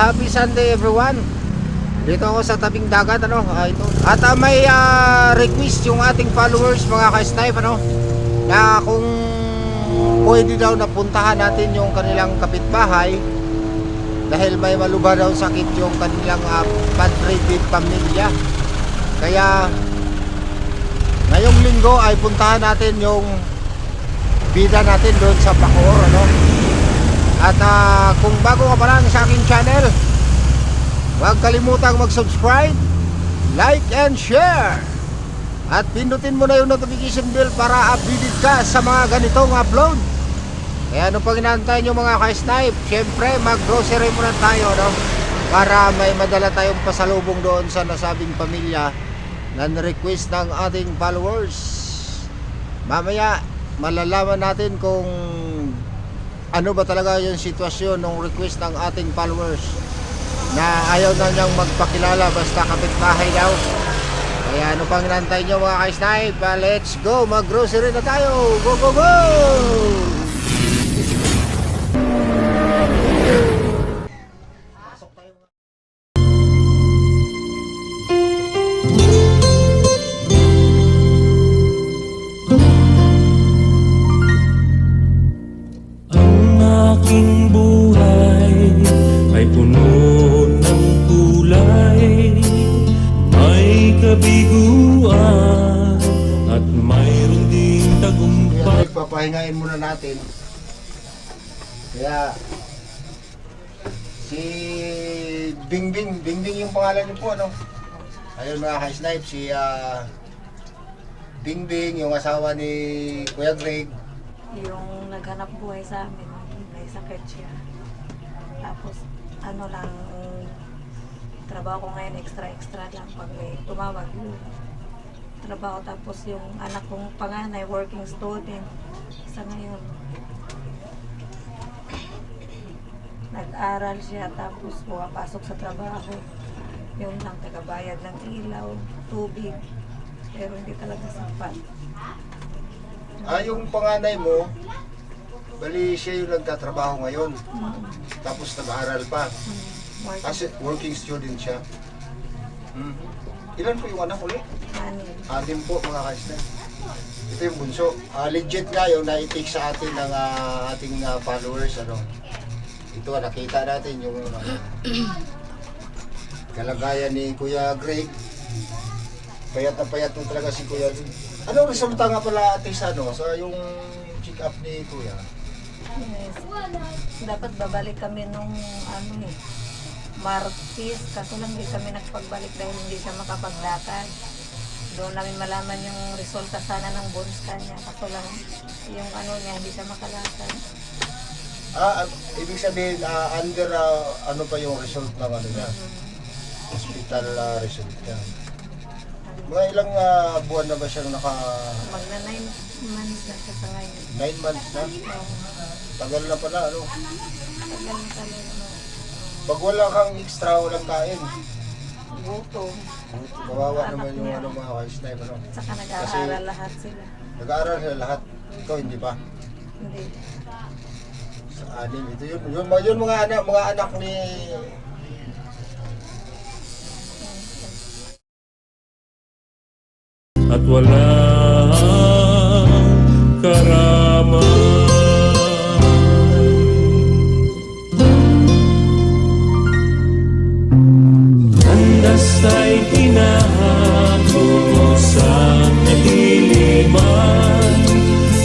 Happy Sunday everyone. Dito ako sa tabing dagat ito. At may request yung ating followers mga ka-snipe na kung pwede daw napuntahan natin yung kanilang kapitbahay dahil may malubha daw sakit yung kanilang bedridden pamilya. Kaya ngayong linggo ay puntahan natin yung bida natin doon sa Bacoor At kung bago ka pa lang sa aking channel, huwag kalimutang mag-subscribe, like and share. At pindutin mo na yung notification bell para updated ka sa mga ganitong upload. Kaya ano pang inaantay nyo mga ka-snipe, syempre mag-grocery muna tayo para may madala tayong pasalubong doon sa nasabing pamilya na request ng ating followers. Mamaya malalaman natin kung ano ba talaga yung sitwasyon ng request ng ating followers na ayaw na niyang magpakilala basta kapitbahay daw. Kaya ano pang inantay nyo mga ka-snipe, let's go, mag-grocery na tayo. Go go go! Papahingain muna natin. Kaya si Bingbing yung pangalan niyo po ayun mga ka-snipe, si Bingbing yung asawa ni Kuya Greg, yung naghanap buhay sa amin, may sakit siya. Tapos lang trabaho ko ngayon, extra lang pag may tumawag yun trabaho. Tapos yung anak kong panganay, working student sa ngayon, nag-aral siya tapos pumapasok sa trabaho, yung lang tagabayad ng ilaw, tubig, pero hindi talaga sapat. Yung panganay mo, bali siya yung nagtatrabaho ngayon, tapos nag-aaral pa, kasi working student siya. Ilan po yung anak ulit? Anim po mga ka-snipe. Ito yung bunso. Legit nga yung naitik sa atin ng ating followers. Ito nakita natin yung kalagayan ni Kuya Greg. Payat na payat mo talaga si Kuya Greg. Anong resulta nga pala ate sa yung check up ni Kuya? Yes. Dapat babalik kami nung Martes, kaso lang hindi kami nagpagbalik dahil hindi siya makapaglakad. Doon namin malaman yung resulta sana ng bones niya, kaso lang yung niya, hindi siya makalakad. Ibig sabihin, under pa yung result ng niya? Hospital result niya. Mga ilang buwan na ba siyang Magna 9 months na siya sa ngayon. 9 months na? Tagal na pala, Tagal na talaga. Pag wala kang extra, walang kain. Gutom. Kawawa naman yung mga ka-snipe. Saka nag-aaral lahat sila. Nag-aaral sila lahat. Ikaw hindi pa? Hindi. Sa anim. Ito yun mga anak ni... At walang karaman. Ay hinahakot sa kadiliman,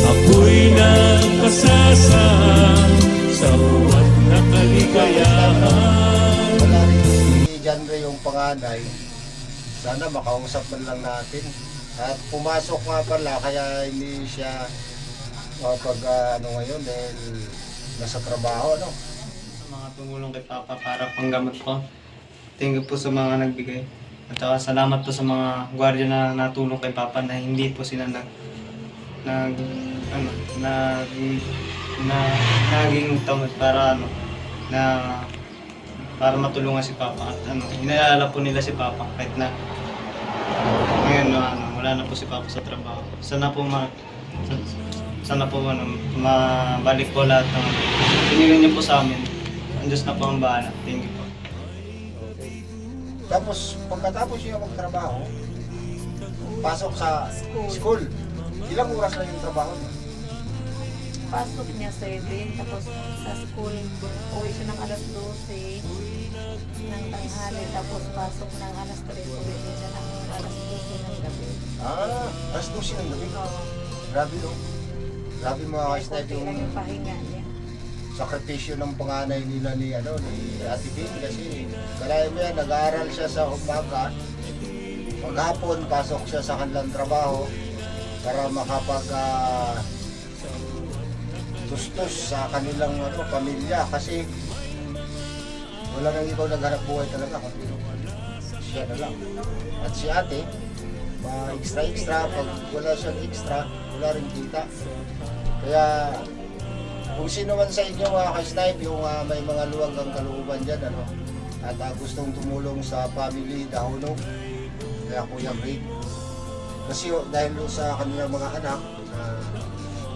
ako'y nagpasasang sa buwan na kaligayahan. Wala rin si John Ray yung panganay. Sana makausap man lang natin. At pumasok nga pala kaya hindi siya pag ngayon dahil nasa trabaho Sa mga tumulong kay Papa para panggamot ko. thank you po sa mga nagbigay. At saka salamat po sa mga gwardiya na natulong kay Papa na hindi po sila naging tamad para para matulungan si Papa. At inaalala po nila si Papa kahit na ngayon wala na po si Papa sa trabaho. Sana po mabalik po lahat ng pinigyan niyo po sa amin. Ang Diyos na po ang bahala. Thank you po. Tapos, pagkatapos niya magtrabaho, pasok sa school. Ilang oras lang yung trabaho niya? Pasok niya 7, tapos sa school, uwi siya ng alas 12 ng tanghali, tapos pasok ng alas 3, uwi din siya ng alas 12 ng gabi. Alas 12 ng gabi. Oo. Grabe no? Grabe mga ka-snipe Konti lang yung yung pahinga niya. sakripisyo ng panganay nila ni Ate Bing kasi kalahin mo yan, nag-aaral siya sa umaga, maghapon pasok siya sa kanilang trabaho para makapag tustos sa kanilang pamilya kasi wala nang ikaw naghanap buhay talaga kundi siya na lang. At si ate, extra pag wala siyang extra, wala rin kita. Kaya kung sino man sa inyo mga ka-snipe yung may mga luwag ang kalooban dyan at gustong tumulong sa family Dahono, kaya Kuya Great, kasi dahil sa kanilang mga anak na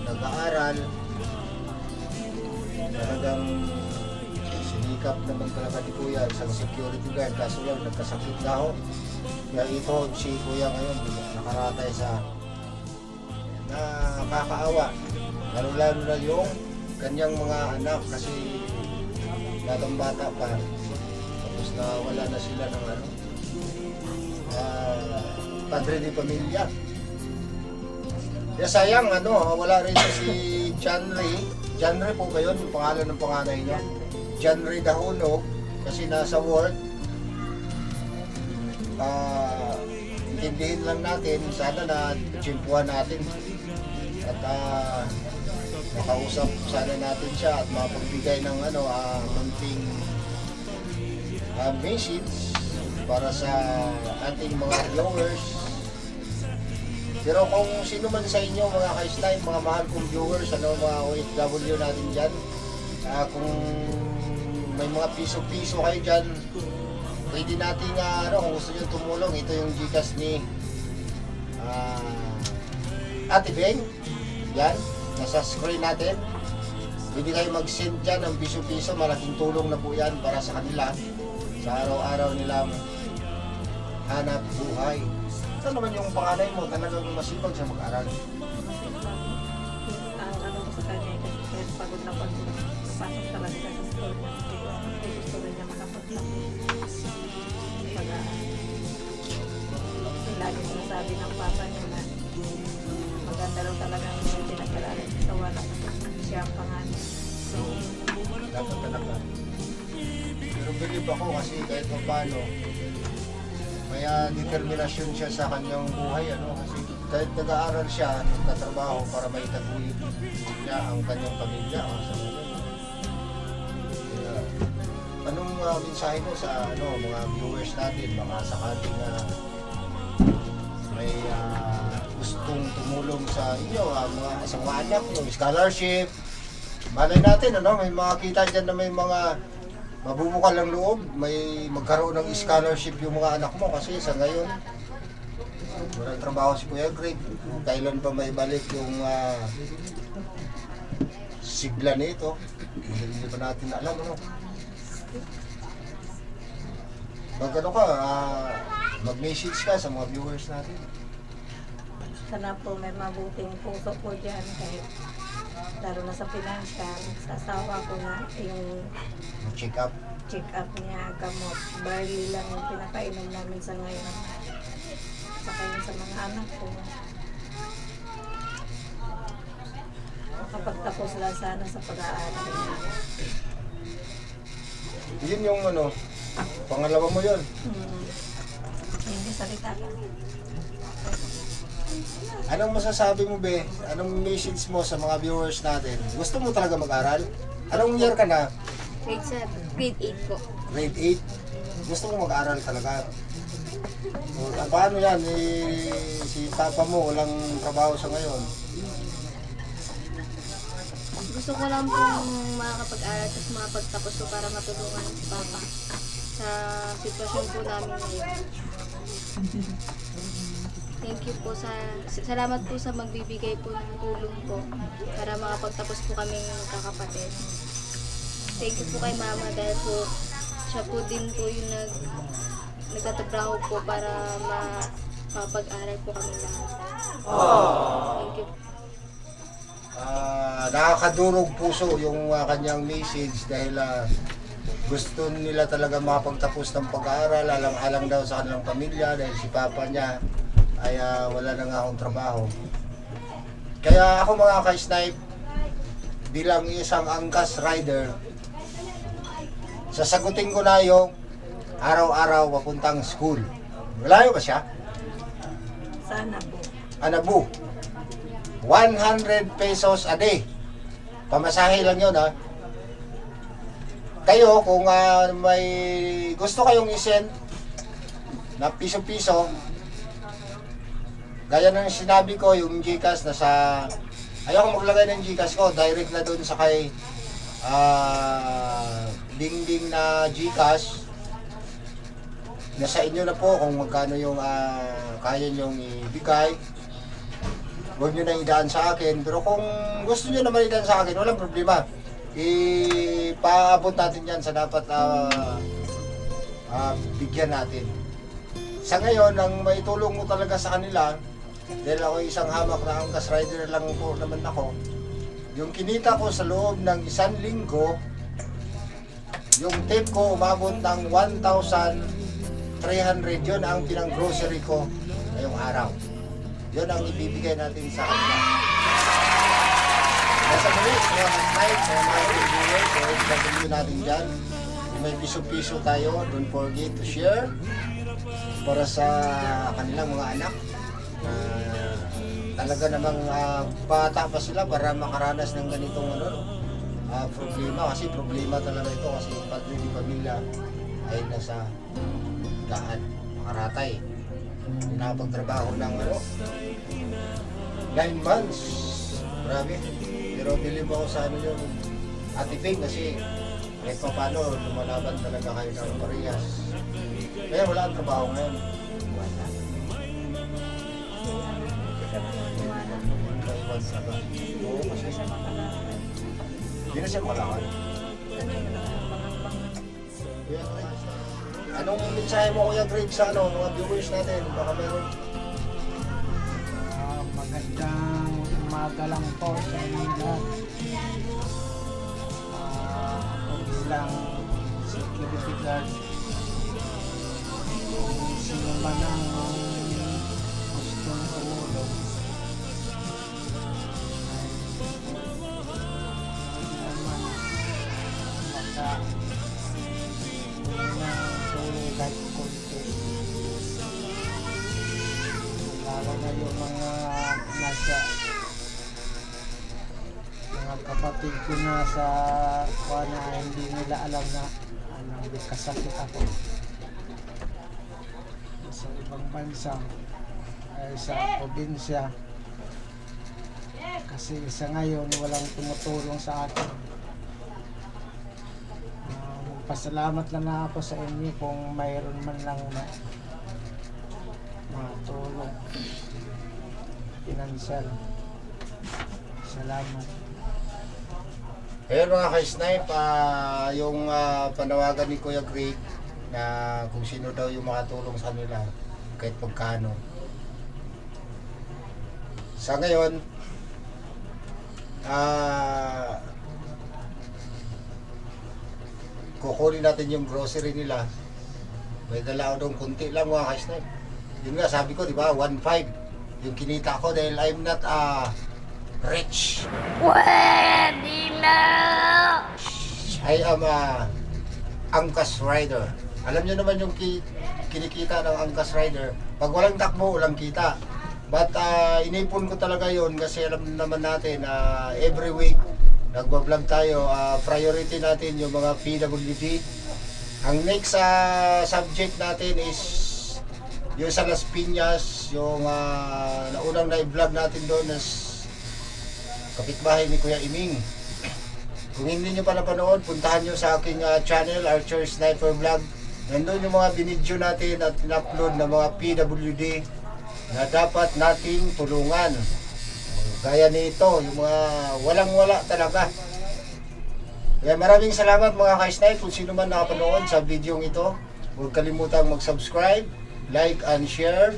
nag-aaral, talagang sinikap naman talaga ni Kuya, isang security guard, kaso lang nagkasakit na ho. Kaya ito si Kuya ngayon nakaratay sa nakakaawa, lalo na yung kanyang mga anak kasi batang bata pa, tapos na wala na sila ng padre de pamilya. Kaya sayang wala rin si John Ray po ba yun yung pangalan ng panganay niya? John Ray Dahono kasi nasa work. Intindihin lang natin, sana na tsimpuhan natin at makausap sana natin siya at mapagbigay ng munting message para sa ating mga viewers. Pero kung sino man sa inyo mga ka-snipe, mga mahal kong viewers, mga OFW natin dyan, kung may mga piso-piso kayo dyan, pwede natin kung gusto nyo tumulong, ito yung Gcash ni Ate Beng. Yan, nasa screen natin. Pwede kayo mag-send dyan ng piso-piso, malaking tulong na po yan para sa kanila sa araw-araw nilang hanap buhay. Ito naman yung panganay mo, talagang masipag siya mag-aral. Ang ko sa kanya, kasi pagod na pagod. Pasok talaga siya sa school niya. Kaya gusto rin niya makapagtapos. Lagi sinasabi ng papa niya na maganda raw talaga yung pinag-aralan sa wala kasi siya ang pangalan. Dapat talaga. Pero believe ako kasi kahit pa paano, may determinasyon siya sa kanyang buhay. Kasi kahit nag-aaral siya, nagtatrabaho para may taguyod niya ang kanyang pamilya. Kaya, anong mensahe mo sa mga viewers natin, mga sakaling na may gustong tumulong sa inyo, sa mga anak, yung scholarship. Malay natin, may mga kita dyan na may mga mabubukal ang loob, may magkaroon ng scholarship yung mga anak mo kasi sa ngayon, walang trabaho si Kuya Greg. Kailan pa may balik yung sigla nito, hindi pa natin alam. Mag-message ka sa mga viewers natin. Sana po may mabuting puso po dyan kahit lalo na sa financial. Sa asawa ko na yung Check up niya, gamot, barley lang yung pinapainom namin sa ngayon. Saka yun sa mga anak ko. Makapagtapos lang sana sa pag-aaral niya. Yun yung pangalawa mo yun. Hindi salita lang. Anong masasabi mo, Be? Anong message mo sa mga viewers natin? Gusto mo talaga mag-aral? Anong year ka na? Grade 7. Grade 8 po. Grade 8? gusto mo mag-aral talaga. Paano yan? Si papa mo walang trabaho sa ngayon. Gusto ko lang pong makakapag-aral at makapagtapos ko para matulungan si Papa sa sitwasyon po namin ngayon. Thank you po salamat po sa magbibigay po ng tulong po para makapagtapos po kaming kakapatid. Thank you po kay Mama dahil po siya po din po yung nagtatrabaho po para makapag-aral po kami lahat. Thank you. Nakakadurog puso yung kanyang message dahil gusto nila talaga makapagtapos ng pag-aaral, alang-alang daw sa kanilang pamilya dahil si papa niya ay wala na nga akong trabaho. Kaya ako mga ka-snipe, bilang isang angkas rider, sasagutin ko na yung araw-araw papuntang school. Malayo ba siya? Sana po. Anabu, 100 pesos a day. Pamasahe lang yun ha. Kayo kung may gusto kayong isend na piso-piso, gaya ng sinabi ko, yung Gcash na sa ayoko maglagay ng Gcash ko, direct na dun sa kay dingding na Gcash. Nasa inyo na po kung magkano yung kaya nyong ibigay. Huwag nyo na idaan sa akin. Pero kung gusto nyo naman idaan sa akin, walang problema. Ipaabot natin yan sa dapat bigyan natin. Sa ngayon, ang may tulong mo talaga sa kanila, dahil ako isang hamak na angkas rider lang po naman ako, yung kinita ko sa loob ng 1 linggo, yung tip ko umabot ng 1,300, yun ang pinang-grocery ko ngayong araw. Yun ang ibibigay natin sa kanila. Nasa muli, salamat night, sa mga viewers, so patuloy natin dyan. Kung may piso-piso tayo, don't forget to share para sa kanilang mga anak. Talaga namang bata pa sila para makaranas ng ganitong problema. Kasi problema talaga ito kasi yung padre ni pamilya ay nasa gaan, makaratay. Nakapagtrabaho ng 9 months. Grabe. Pero bilib ako sa yung atiping kasi kahit pa paano lumalaban talaga kayo ng parehas. Kaya wala ang trabaho ngayon. Oo, kasi hindi na siya malakan. Anong mensahe mo Kuya Greg sa mga viewers natin? Baka meron. Magandang umaga lang po sa inyo lahat. Ako bilang security guard, kung sino man ang gustong tumulong, ay naman kahit konti. Lalo na yung mga nasa mga kapatid ko na sa na hindi nila alam na kasakit ako sa ibang bansa ay sa probinsya kasi sa ngayon walang tumutulong sa akin. Pasalamat lang na ako sa inyo kung mayroon man lang na matulong pinansyal. Salamat. Ayun mga ka-snipe, yung panawagan ni Kuya Greg na kung sino daw yung makatulong sa kanila kahit pagkano. Sa ngayon, kukunin natin yung grocery nila. May dala ako doon, kunti lang mga ka-snipe. Yun nga, sabi ko, di ba, 1.5 yung kinita ko dahil I'm not rich. Pwede na! I am angkas rider. Alam nyo naman yung kinikita ng angkas rider. Pag walang takbo, walang kita. But inipon ko talaga yon kasi alam naman natin every week nagbablog tayo. Priority natin yung mga PWD Ang next subject natin is yung sa Las Piñas, yung naunang na-vlog natin doon is kapitbahay ni Kuya Iming. Kung hindi nyo pa napanood, puntahan nyo sa aking channel, Archer Sniper Vlog. Nandun yung mga binidyo natin at in-upload ng mga PWD na dapat nating tulungan. Gaya nito, yung mga walang-wala talaga. Kaya maraming salamat mga ka-snipe kung sino man nakapanood sa video ito. Huwag kalimutang mag-subscribe, like and share.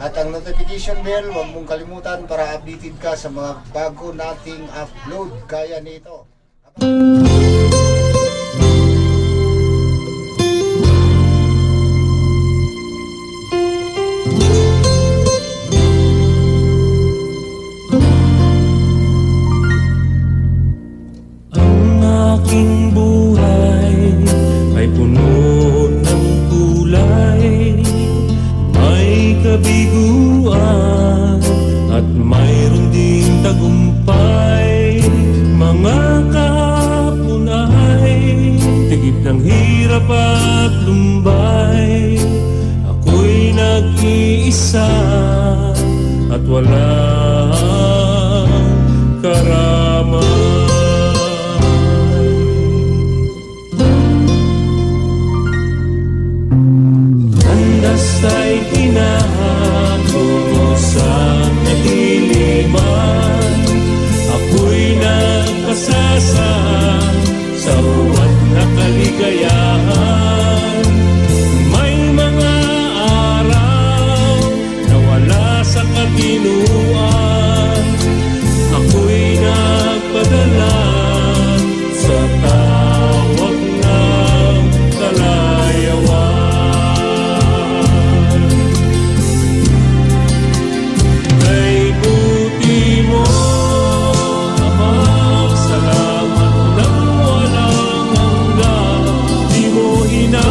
At ang notification bell, huwag mong kalimutan para updated ka sa mga bago nating upload. Gaya nito. Ang aking buhay ay puno ng kulay, may kabiguan at mayroon ding tagumpay. Mga kahapon ay tigip ng hirap at lumbay. Ako'y nag-iisa at walang karamay. Landas ay hinahango sa kadiliman. Ako'y nagpasasa sa buwan na kaligayahan. May mga araw na wala sa katinuan. Ako'y nagpadala sa tawag ng kalayawan. Kay buti mo, Ama, salamat ng walang hanggan. Di mo hinayang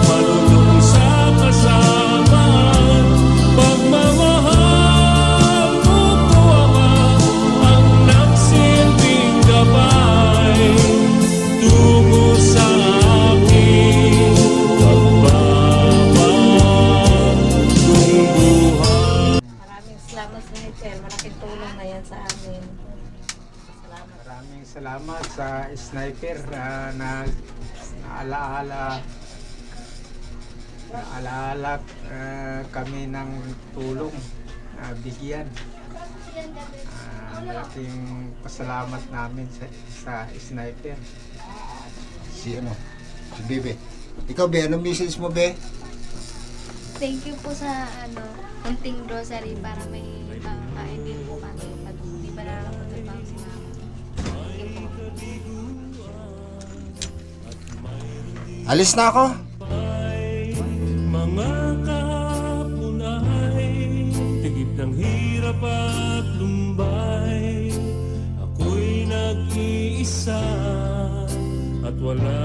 malulong sa kasamaan. Pagmamahal mo ko, Ama, ang nagsilbing gabay tungo sa aking pagbabagong buhay. Maraming salamat sa Michelle. Malaking tulong na yan sa amin. Salamat. Maraming salamat sa sniper na naalaala kami ng tulong na bigyan. Malaking pasalamat namin sa sniper. Si Bebe. Ikaw, Be, anong message mo, Be? Thank you po sa kunting grocery para may kain din po kami pag hindi pa nakakapagtrabaho si mama. Thank you po. Alis na ako. Mga kahapon ay tigip ng hirap at lumbay. Ako'y nag-iisa at wala